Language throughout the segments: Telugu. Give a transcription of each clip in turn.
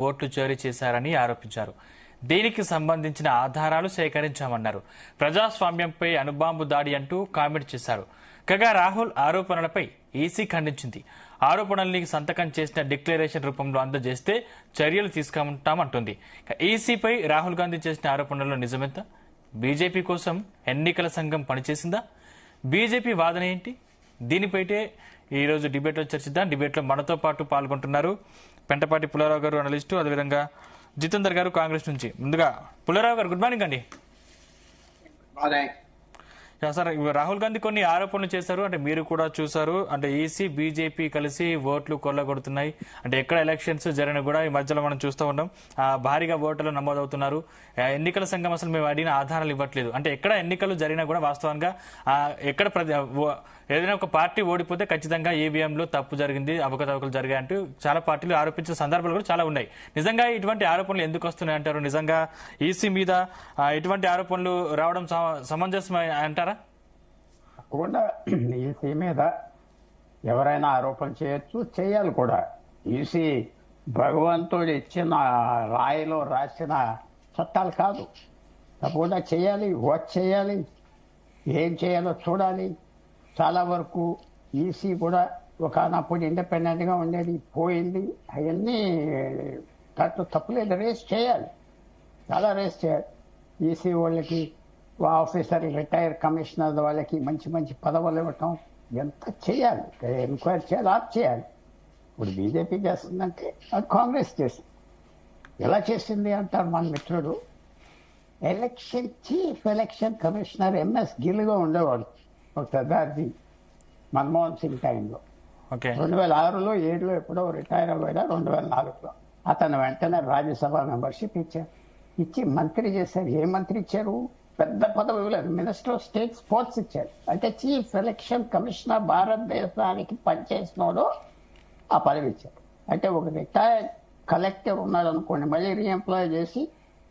ఓట్లు చోరీ చేశారని ఆరోపించారు. దీనికి సంబంధించిన ఆధారాలు సేకరించామన్నారు. ప్రజాస్వామ్యంపై అణుబాంబు దాడి అంటూ కామెంట్ చేశారు. కాగా రాహుల్ ఆరోపణలపై ఈసీ ఖండించింది. ఆరోపణల్ని సంతకం చేసిన డిక్లరేషన్ రూపంలో అందజేస్తే చర్యలు తీసుకుంటామంటుంది. ఈసీపై రాహుల్ గాంధీ చేసిన ఆరోపణల్లో నిజమెంత? బీజేపీ కోసం ఎన్నికల సంఘం పనిచేసిందా? బీజేపీ వాదన ఏంటి? దీనిపైతే ఈ రోజు డిబేట్లో చర్చిద్దాం. డిబేట్లో మనతో పాటు పాల్గొంటున్నారు పెంటపాటి పుల్లారావు గారు, అనలిస్టు, అదేవిధంగా జితేందర్ గారు కాంగ్రెస్ నుంచి. ముందుగా పుల్లారావు గారు, గుడ్ మార్నింగ్ అండి. సార్, రాహుల్ గాంధీ కొన్ని ఆరోపణలు చేశారు, అంటే మీరు కూడా చూసారు. అంటే ఈసీ బీజేపీ కలిసి ఓట్లు కొల్లగొడుతున్నాయి, అంటే ఎక్కడ ఎలక్షన్స్ జరిగినా కూడా ఈ మధ్యలో మనం చూస్తూ ఉన్నాం భారీగా ఓటర్లు నమోదవుతున్నారు. ఎన్నికల సంఘం అసలు మేము అడిగిన ఆధారాలు ఇవ్వట్లేదు. అంటే ఎక్కడ ఎన్నికలు జరిగినా కూడా వాస్తవంగా ఎక్కడ ఏదైనా ఒక పార్టీ ఓడిపోతే ఖచ్చితంగా ఈవీఎంలో తప్పు జరిగింది, అవకతవకలు జరిగాయంటూ చాలా పార్టీలు ఆరోపించిన సందర్భాలు కూడా చాలా ఉన్నాయి. నిజంగా ఇటువంటి ఆరోపణలు ఎందుకు వస్తున్నాయి అంటారు? నిజంగా ఈసీ మీద ఇటువంటి ఆరోపణలు రావడం సమంజసం అంటారా? తప్పకుండా ఈసీ మీద ఎవరైనా ఆరోపణ చేయొచ్చు, చేయాలి కూడా. ఈసీ భగవంతుడు ఇచ్చిన రాయిలో రాసిన చట్టాలు కాదు. తప్పకుండా చేయాలి, వాచ్ చేయాలి, ఏం చేయాలో చూడాలి. చాలా వరకు ఈసీ కూడా ఒకనప్పుడు ఇండిపెండెంట్గా ఉండేది, పోయింది. అవన్నీ దాంట్లో తప్పులేదు, రేస్ చేయాలి, చాలా రేస్ చేయాలి. ఈసీ వాళ్ళకి, ఆఫీసర్, రిటైర్ కమిషనర్ వాళ్ళకి మంచి మంచి పదవులు ఇవ్వటం, ఎంత చేయాలి, ఎంక్వైరీ చేయాలి, ఆప్ చేయాలి. ఇప్పుడు బీజేపీ చేస్తుందంటే అది కాంగ్రెస్ చేసింది. ఎలా చేసింది అంటారు మన మిత్రుడు. చీఫ్ ఎలక్షన్ కమిషనర్ ఎంఎస్ గిల్గా ఉండేవాడు ఒక పెద్దార్థి మన్మోహన్ సింగ్ టైంలో. 2006లో 2007లో ఎప్పుడో రిటైర్ అవ్వాడా, 2004లో. అతను వెంటనే రాజ్యసభ మెంబర్షిప్ ఇచ్చారు, ఇచ్చి మంత్రి చేశారు. ఏ మంత్రి ఇచ్చారు? పెద్ద పదవి ఇవ్వలేదు, మినిస్టర్ ఆఫ్ స్టేట్ స్పోర్ట్స్ ఇచ్చారు. అంటే చీఫ్ ఎలక్షన్ కమిషనర్ భారతదేశానికి పనిచేసినోడు ఆ పదవి ఇచ్చారు. అంటే ఒక రిటైర్డ్ కలెక్టర్ ఉన్నాడు అనుకోండి, మళ్ళీ రీఎంప్లాయ్ చేసి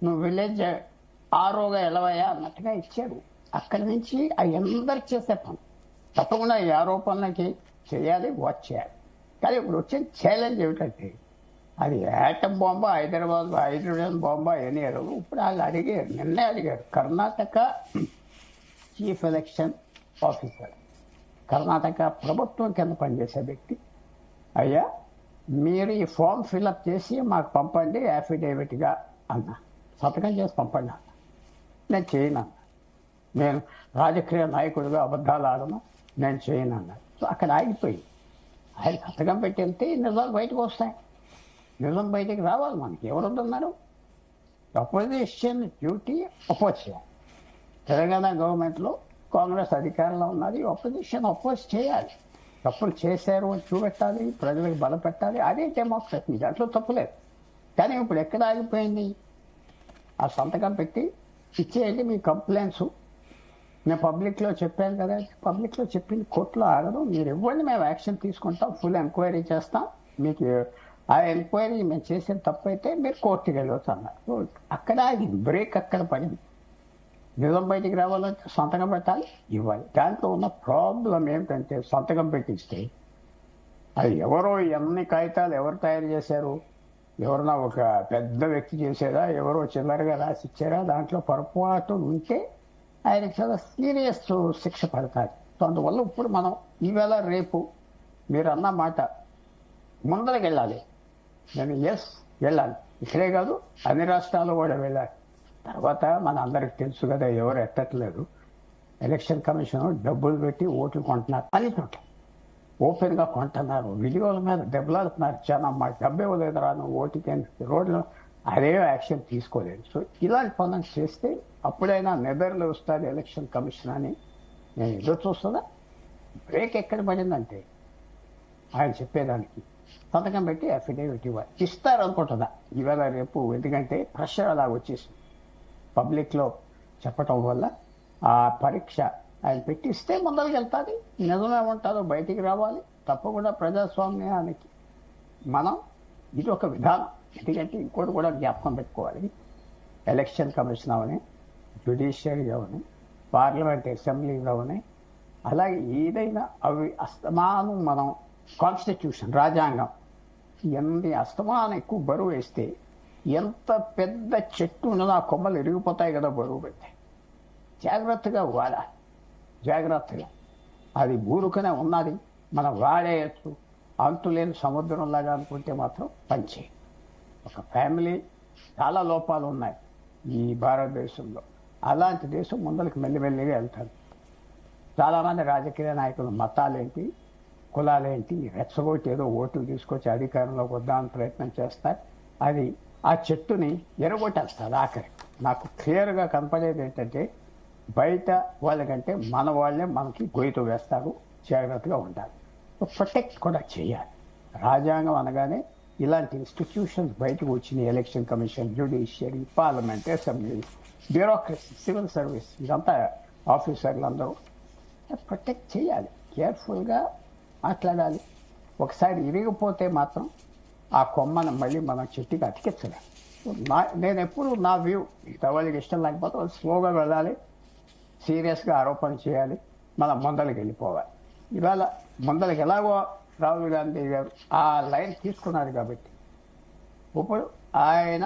నువ్వు విలేజ్ ఆరోగా ఎలవయా అన్నట్టుగా ఇచ్చారు. అక్కడి నుంచి అందరు చేసే పని. తప్పకుండా ఈ ఆరోపణలకి చేయాలి, వాచ్ చేయాలి. కానీ ఇప్పుడు వచ్చిన ఛాలెంజ్ ఏమిటంటే, అది యాటమ్ బాంబా, హైదరాబాద్ హైడ్రోజన్ బాంబా అని అడుగు. ఇప్పుడు వాళ్ళు అడిగారు, నిన్నే అడిగారు. Karnataka chief election officer, Karnataka ప్రభుత్వం కింద పనిచేసే వ్యక్తి, అయ్యా మీరు ఈ ఫామ్ ఫిల్అప్ చేసి మాకు పంపండి యాఫిడేవిట్గా అన్నా, సంతకం చేసి పంపండి అన్న. నేను చేయను అన్న, నేను రాజకీయ నాయకుడిగా అబద్ధాలు ఆడను, నేను చేయను అన్నాడు. సో అక్కడ ఆగిపోయి ఆయన సంతకం పెట్టి వెళ్తే నిజాలు బయటకు వస్తాయి. నిజం బయటకు రావాలి. మనకి ఎవరున్నారు? అపోజిషన్ డ్యూటీ అపోజ్ చేయాలి. తెలంగాణ గవర్నమెంట్లో కాంగ్రెస్ అధికారంలో ఉన్నది, అపోజిషన్ అపోజ్ చేయాలి. తప్పులు చేశారు అని చూపెట్టాలి, ప్రజలకు బలపెట్టాలి. అదే డెమోక్రసీ, దాంట్లో తప్పులేదు. కానీ ఇప్పుడు ఎక్కడ ఆగిపోయింది? ఆ సంతకం పెట్టి ఇచ్చేయండి మీ కంప్లైంట్స్. నేను పబ్లిక్లో చెప్పాను కదా, పబ్లిక్లో చెప్పింది కోర్టులో ఆగదు. మీరు ఇవ్వండి, మేము యాక్షన్ తీసుకుంటాం, ఫుల్ ఎంక్వైరీ చేస్తాం. మీకు ఆ ఎంక్వైరీ మేము చేసిన తప్పు అయితే మీరు కోర్టుకి వెళ్ళవచ్చు అన్నారు. అక్కడ బ్రేక్ అక్కడ పడింది. నిజం బయటికి రావాలంటే సంతకం పెట్టాలి, ఇవ్వాలి. దాంట్లో ఉన్న ప్రాబ్లం ఏమిటంటే, సంతకం పెట్టిస్తే అది ఎవరో ఎన్ని కాగితాలు ఎవరు తయారు చేశారు, ఎవరన్నా ఒక పెద్ద వ్యక్తి చేశారా, ఎవరో చిల్లరగా రాసి ఇచ్చారా, దాంట్లో పొరపాటు ఉంటే ఆయనకి చాలా సీరియస్ శిక్ష పడతారు. సో అందువల్ల ఇప్పుడు మనం ఈవేళ రేపు మీరు అన్న మాట ముందరకు వెళ్ళాలి. నేను వెళ్ళాలి, ఇక్కడే కాదు అన్ని రాష్ట్రాల్లో కూడా వెళ్ళాలి. తర్వాత మన అందరికి తెలుసు కదా, ఎవరు ఎత్తట్లేదు. ఎలక్షన్ కమిషన్ డబ్బులు పెట్టి ఓట్లు కొంటున్నారు, అన్ని చోట్ల ఓపెన్గా కొంటున్నారు, వీడియోల మీద దెబ్బలాడుతున్నారు. చాలా మాకు డబ్బు ఇవ్వలేదు రాను ఓటుకి, రోడ్లో అదే యాక్షన్ తీసుకోలేదు. సో ఇలాంటి పనులు చేస్తే అప్పుడైనా నిద్రలు వస్తుంది ఎలక్షన్ కమిషన్ అని నేను ఎదురు చూస్తుందా. బ్రేక్ ఎక్కడ పడిందంటే ఆయన చెప్పేదానికి సంతకం పెట్టి అఫిడేవిట్ ఇవ్వాలి. ఇస్తారు అనుకుంటుందా ఇవాళ రేపు, ఎందుకంటే ప్రెషర్ అలా వచ్చేసింది. పబ్లిక్లో చెప్పటం వల్ల ఆ పరీక్ష ఆయన పెట్టిస్తే ముందరికి వెళ్తుంది. నిజమే ఉంటుందో బయటికి రావాలి. తప్పకుండా ప్రజాస్వామ్యానికి మనం ఇది ఒక విధానం. ఎందుకంటే ఇంకోటి కూడా జ్ఞాపకం పెట్టుకోవాలి, ఎలక్షన్ కమిషన్ అవని, జ్యుడిషియరీ అవని, పార్లమెంట్ అసెంబ్లీలో అవని, అలాగే ఏదైనా అవి అస్తమానం మనం కాన్స్టిట్యూషన్, రాజ్యాంగం ఎన్ని అస్తమానం ఎక్కువ బరువు వేస్తే ఎంత పెద్ద చెట్టు ఉన్నదో ఆ కొమ్మలు ఇరిగిపోతాయి కదా బరువు పెడితే. జాగ్రత్తగా వాడాలి, జాగ్రత్తగా. అది ఊరుకనే ఉన్నది, మనం వాడేయచ్చు. అంతులేని సముద్రంలాగా అనుకుంటే మాత్రం పనిచేయి. ఒక ఫ్యామిలీ చాలా లోపాలు ఉన్నాయి ఈ భారతదేశంలో. అలాంటి దేశం ముందరికి మెల్లిమెల్లిగా వెళ్తారు. చాలామంది రాజకీయ నాయకులు మతాలేంటి, కులాలేంటి రెచ్చగొట్టి ఏదో ఓట్లు తీసుకొచ్చి అధికారంలోకి వద్దామని ప్రయత్నం చేస్తారు. అది ఆ చెట్టుని ఎరగొట్టేస్తారు ఆఖరి. నాకు క్లియర్గా కనపడేది ఏంటంటే బయట వాళ్ళకంటే మన వాళ్ళే మనకి గొయ్యితో వేస్తారు. జాగ్రత్తగా ఉండాలి, ప్రొటెక్ట్ కూడా చేయాలి. రాజ్యాంగం అనగానే ఇలాంటి ఇన్స్టిట్యూషన్స్ బయటకు వచ్చినాయి. Election commission, judiciary, parliament, assembly, bureaucracy, civil service, ఇదంతా ఆఫీసర్లు అందరూ ప్రొటెక్ట్ చేయాలి. కేర్ఫుల్గా మాట్లాడాలి. ఒకసారి ఇరిగిపోతే మాత్రం ఆ కొమ్మను మళ్ళీ మనం చెట్టుకి అతికించలేం. నేను ఎప్పుడు నా వ్యూ, మిగతా వాళ్ళకి ఇష్టం లేకపోతే వాళ్ళు స్లోగా వెళ్ళాలి, సీరియస్గా ఆరోపణ చేయాలి, మనం ముందరికి వెళ్ళిపోవాలి. ఇవాళ ముందరికి ఎలాగో రాహుల్ గాంధీ గారు ఆ లైన్ తీసుకున్నారు కాబట్టి ఇప్పుడు ఆయన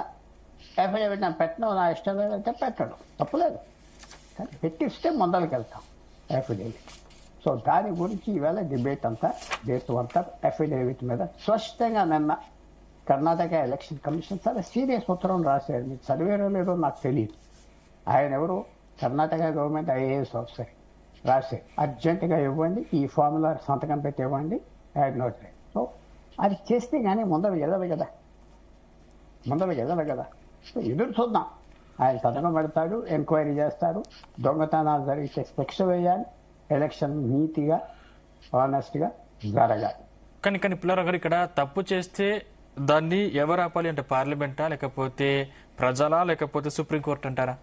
అఫిడవిట్ నేను పెట్టడం నా ఇష్టం లేదంటే పెట్టడం తప్పులేదు, కానీ పెట్టిస్తే ముందరికి వెళ్తాం అఫిడవిట్. సో దాని గురించి ఈవేళ డిబేట్ అంతా దేశం అంతా అఫిడవిట్ మీద స్పష్టంగా. నిన్న కర్ణాటక ఎలక్షన్ కమిషన్ చాలా సీరియస్ ఉత్తరం రాశారు. మీకు చదివారో లేదో నాకు తెలియదు. ఆయన ఎవరు, కర్ణాటక గవర్నమెంట్ ఐఏఎస్ ఆఫీసర్ రాశారు. అర్జెంటుగా ఇవ్వండి, ఈ ఫార్ములా సంతకం పెట్టి ఇవ్వండి, యాడ్ నోట్. సో అది చేస్తే కానీ ముందర వెళ్ళదు కదా, ముందర వెళ్ళదు కదా. సో ఎదురు చూద్దాం. ఆయన సంతకం పెడతాడు, ఎంక్వైరీ చేస్తారు, దొంగతనాలు జరిగితే శిక్ష వేయాలి, ఎలక్షన్ నీతిగా ఆనెస్ట్గా జరగాలి. కానీ పుల్లారావు గారు, ఇక్కడ తప్పు చేస్తే దాన్ని ఎవరు ఆపాలి అంటే పార్లమెంటా, లేకపోతే ప్రజలా, లేకపోతే సుప్రీంకోర్టు అంటారా?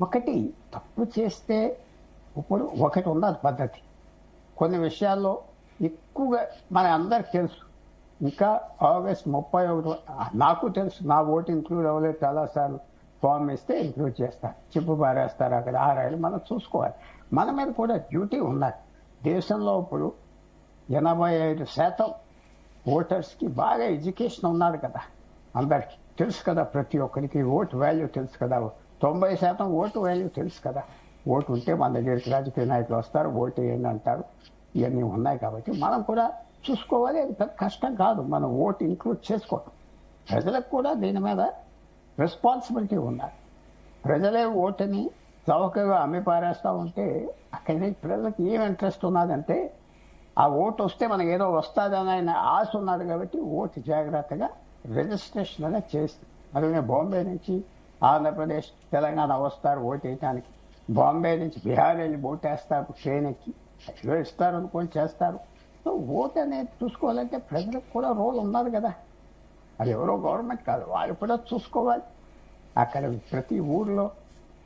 ఒకటి తప్పు చేస్తే ఇప్పుడు ఒకటి ఉన్నది పద్ధతి. కొన్ని విషయాల్లో ఎక్కువగా మన అందరికి తెలుసు. ఇంకా ఆగస్ట్ 31 నాకు తెలుసు, నా ఓటు ఇంక్లూడ్ అవ్వలేదు. చాలాసార్లు ఫామ్ ఇస్తే ఇంక్లూడ్ చేస్తారు, చిప్పు పారేస్తారు అక్కడ. ఆరాయిలు మనం చూసుకోవాలి. మన మీద కూడా డ్యూటీ ఉన్నది. దేశంలో ఇప్పుడు 85% ఓటర్స్కి బాగా ఎడ్యుకేషన్ ఉన్నాడు కదా, అందరికీ తెలుసు కదా, ప్రతి ఒక్కరికి ఓటు వాల్యూ తెలుసు కదా. 90% ఓటు వాల్యూ తెలుసు కదా. ఓటు ఉంటే మన దగ్గరికి రాజకీయ నాయకులు వస్తారు, ఓటు వేయండి అంటారు. ఇవన్నీ ఉన్నాయి కాబట్టి మనం కూడా చూసుకోవాలి. అది పెద్ద కష్టం కాదు, మనం ఓటు ఇంక్లూడ్ చేసుకోవడం. ప్రజలకు కూడా దీని మీద రెస్పాన్సిబిలిటీ ఉండాలి. ప్రజలే ఓటుని చౌకగా అమ్మి పారేస్తూ ఉంటే అక్కడి ప్రజలకు ఏం ఇంట్రెస్ట్ ఉన్నదంటే ఆ ఓటు వస్తే మనకి ఏదో వస్తుందని ఆశ ఉన్నది కాబట్టి ఓటు జాగ్రత్తగా రిజిస్ట్రేషన్ అనేది చేసి, అలాగే బాంబే నుంచి ఆంధ్రప్రదేశ్, తెలంగాణ వస్తారు ఓటు వేయడానికి. బాంబే నుంచి బీహార్ వెళ్ళి ఓటు వేస్తారు, ట్రైన్ ఎక్కి అయ్యో ఇస్తారు అనుకొని చేస్తారు. సో ఓటు అనేది చూసుకోవాలంటే ప్రజలకు కూడా రోల్ ఉన్నది కదా. అది ఎవరో గవర్నమెంట్ కాదు, వాళ్ళు కూడా చూసుకోవాలి. అక్కడ ప్రతి ఊర్లో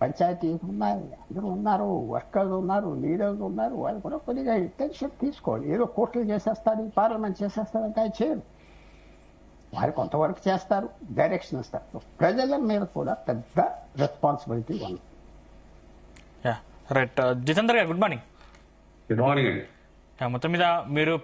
పంచాయతీ ఉన్నాయి, అందరూ ఉన్నారు, వర్కర్లు ఉన్నారు, లీడర్లు ఉన్నారు. వాళ్ళు కూడా కొద్దిగా టెన్షన్ తీసుకోవాలి. ఏదో కోర్టులు చేసేస్తారు, పార్లమెంట్ చేసేస్తారంటే అది చేయరు. వారు కొంతవరకు చేస్తారు, డైరెక్షన్ ఇస్తారు. ప్రజల మీద కూడా పెద్ద రెస్పాన్సిబిలిటీ ఉంది. రైట్. జితేందర్ గారు, గుడ్ మార్నింగ్. గుడ్ మార్నింగ్ అండి. మొత్తం మీద మీరు